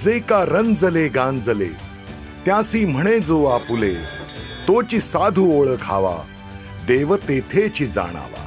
जे का रंजले गांजले त्यासी म्हणे जो आपुले, तोची साधू ओळखावा देव तेथेची जाणावा.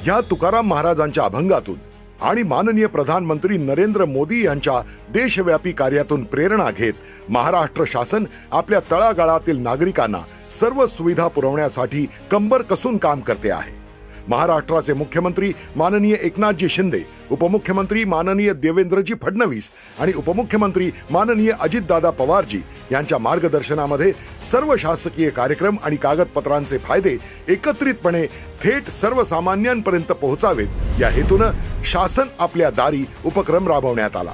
या तुकाराम महाराजांच्या अभंगातून आणि माननीय प्रधानमंत्री नरेंद्र मोदी यांच्या देशव्यापी कार्यातून प्रेरणा घेत महाराष्ट्र शासन आपल्या तळागाळातील नागरिकांना सर्व सुविधा पुरवण्यासाठी कंबर कसून काम करते आहे. महाराष्ट्राचे मुख्यमंत्री माननीय एकनाथजी शिंदे, उपमुख्यमंत्री माननीय देवेंद्रजी फडणवीस आणि उपमुख्यमंत्री माननीय अजितदादा पवारजी यांच्या मार्गदर्शनामध्ये सर्व शासकीय कार्यक्रम आणि कागदपत्रांचे फायदे एकत्रितपणे थेट सर्वसामान्यांपर्यंत पोहोचावेत या हेतूनं शासन आपल्या दारी उपक्रम राबवण्यात आला.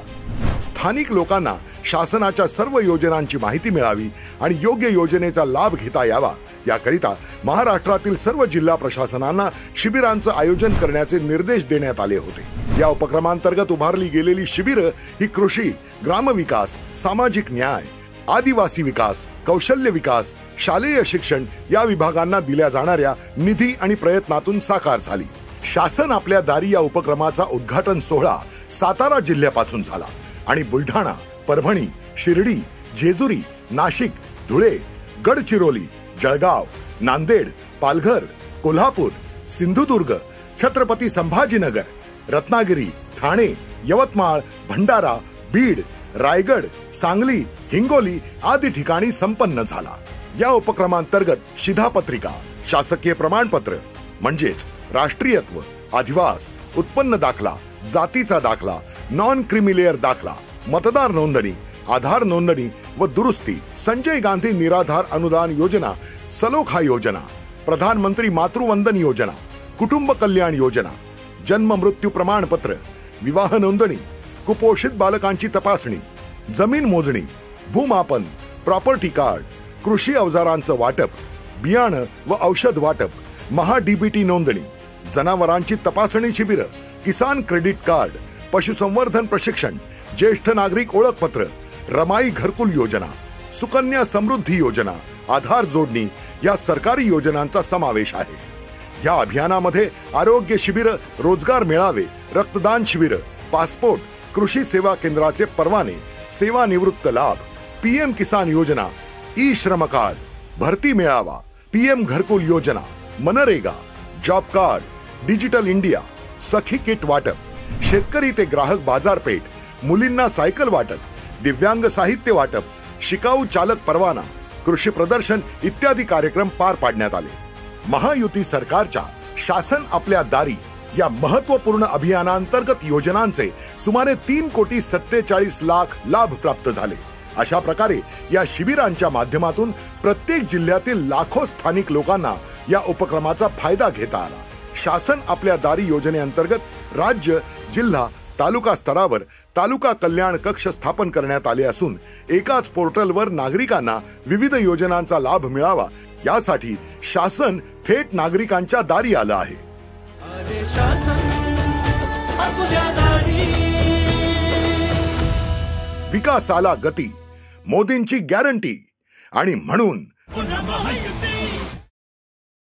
स्थानिक लोकांना शासनाच्या सर्व योजनांची माहिती मिळावी आणि योग्य योजनेचा लाभ घेता यावा याकरिता महाराष्ट्रातील सर्व जिल्हा प्रशासनांना शिबिरांचं आयोजन करण्याचे निर्देश देण्यात आले होते. या उपक्रमांतर्गत उभारली गेलेली शिबिरं ही कृषी, ग्रामविकास, सामाजिक न्याय, आदिवासी विकास, कौशल्य विकास, शालेय शिक्षण या विभागांना दिल्या जाणाऱ्या निधी आणि प्रयत्नातून साकार झाली. शासन आपल्या दारी या उपक्रमाचा उद्घाटन सोहळा सातारा जिल्ह्यापासून झाला आणि बुलढाणा, परभणी, शिर्डी, जेजुरी, नाशिक, धुळे, गडचिरोली, जळगाव, नांदेड, पालघर, कोल्हापूर, सिंधुदुर्ग, छत्रपती संभाजीनगर, रत्नागिरी, ठाणे, यवतमाळ, भंडारा, बीड, रायगड, सांगली, हिंगोली आदी ठिकाणी संपन्न झाला. या उपक्रमांतर्गत शिधापत्रिका, शासकीय प्रमाणपत्र म्हणजेच राष्ट्रीयत्व, अधिवास, उत्पन्न दाखला, जातीचा दाखला, नॉन क्रिमिलेअर दाखला, मतदार नोंदणी, आधार नोंदणी व दुरुस्ती, संजय गांधी निराधार अनुदान योजना, सलोखा योजना, प्रधानमंत्री मातृवंदन योजना, कुटुंब कल्याण योजना, जन्म मृत्यू प्रमाणपत्र, विवाह नोंदणी, कुपोषित बालकांची तपासणी, जमीन मोजणी, भूमापन, प्रॉपर्टी कार्ड, कृषी अवजारांचं वाटप, बियाणं व औषध वाटप, महा-डीबीटी नोंदणी, जनावरांची तपासणी शिबिर, किसान क्रेडिट कार्ड, पशुसंवर्धन प्रशिक्षण, ज्येष्ठ नागरिक ओळखपत्र, रमाई घरकुल योजना, सुकन्या समृद्धी योजना, आधार जोडणी या सरकारी योजनांचा समावेश आहे. या अभियानामध्ये आरोग्य शिबिर, रोजगार मेळावे, रक्तदान शिबिर, पासपोर्ट, कृषी सेवा केंद्राचे परवाने, सेवानिवृत्त लाभ, पीएम किसान योजना, ई श्रम कार्ड, भरती मेळावा, पीएम घरकुल योजना, मनरेगा, जॉब कार्ड, डिजिटल इंडिया, सखी किट वाटप, शेतकरी ते ग्राहक बाजारपेठ, मुलींना सायकल वाटप, दिव्यांग साहित्य वाटप, शिकाऊ चालक परवाना, कृषी प्रदर्शन इत्यादी कार्यक्रम पार पाडण्यात आले. महायुती सरकारच्या शासन आपल्या दारी या महत्वपूर्ण अभियानांतर्गत योजनांचे सुमारे 3,47,00,000 लाभ प्राप्त झाले. अशा प्रकारे या शिबिरांच्या माध्यमातून प्रत्येक जिल्ह्यातील लाखो स्थानिक लोकांना या उपक्रमाचा फायदा घेता आला. शासन आपल्या दारी योजनेअंतर्गत राज्य, जिल्हा, तालुका स्तरावर तालुका कल्याण कक्ष स्थापन करण्यात आले असून एकाच पोर्टलवर नागरिकांना विविध योजनांचा लाभ मिळावा यासाठी शासन थेट नागरिकांच्या दारी आलं आहे. विकासाला गती, मोदींची गॅरंटी आणि म्हणून